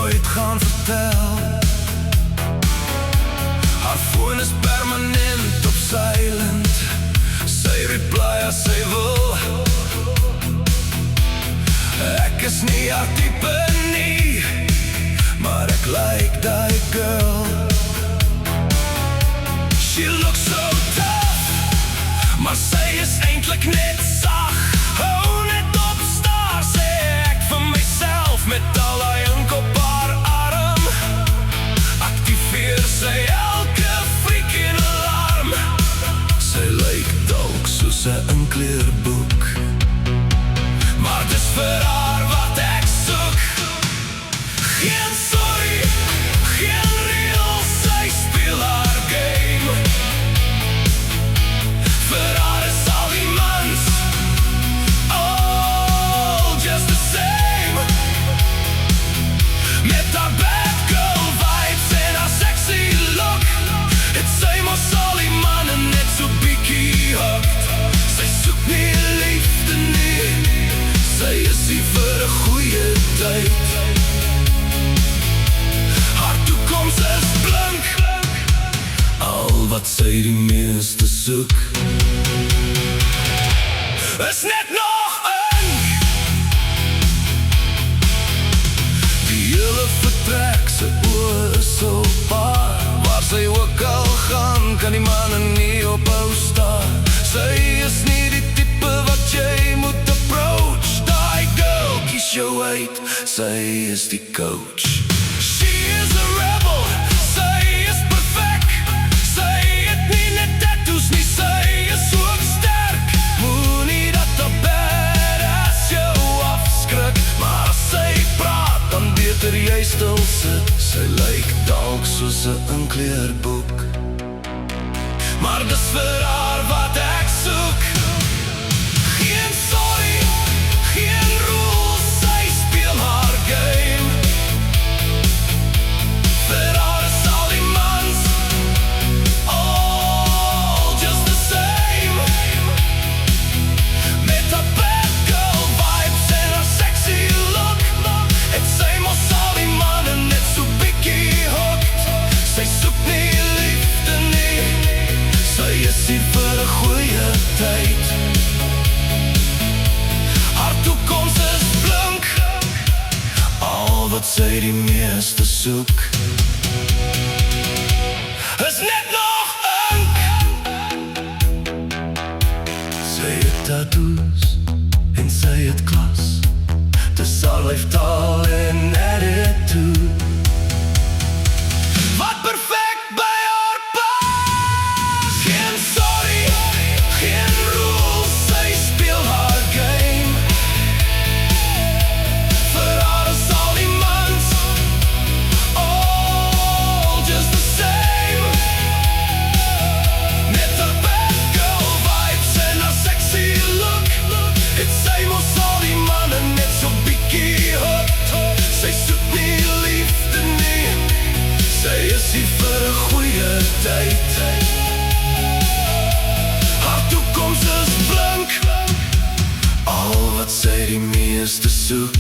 nooit gaan vertel. Haar foon is permanent op silent. Sy reply as sy wil. Ek is nie haar type nie, maar ek like die girl. She looks so tough, maar sy is eintlik net sag. Hou net op staar, sê ek vir myself met al die ink op haar arm. Aktiveer sy elke freaking alarm. Sy lyk dalk soos 'n inkleurboek, maar dis vir haar wat ek soek. Geen sorry, geen reël, sy speel haar game. Vir haar is al die mans all just the same. Met haar bad girl vibes en haar sexy look, het sy mos al die mannen net so bietjie hooked. Sy soek nie liefde nie, sy is hier vir 'n goeie tyd. Haar toekoms is blink, al wat sy die meeste soek is net nog ink. Die hele vertrek, sy oë is so paar. Waar sy ook al gaan, kan die mannen nie ophou staar. Sy is nie die type wat jy moet approach. Die girl, kies jou uit, sy is die coach. She is a rebel, sy is perfect. Sy het nie net tattoos nie, sy is ook sterk. Moenie dat 'n badass jou afskrik, maar as sy praat, dan beter jy stil sit. Sy lyk dalk soos 'n inkleurboek, maar dis vir haar wat ek soek. Geen sorry, geen rules, sy speel haar game. Vir haar is al die mans all just the same. Met haar bad girl vibes en haar sexy look, het sy mos al die mannen net so bietjie hooked. Sy soek nie liefde nie, sy is hier vir 'n goeie tyd. Haar toekoms is blink, al wat sy die meeste soek is net nog ink. Sy het tattoos en sy het klas, dis haar lyfstaal en attitude wat perfect by haar pas. Geen sorry, geen rules, sy speel haar game. Vir haar is al die mans all just the same. Met haar bad girl vibes en haar sexy look, het sy mos al die mannen net so bietjie hooked. Sy soek nie liefde nie, sy is hier vir 'n goeie tyd. Haar toekoms is blink, al wat sy die meeste soek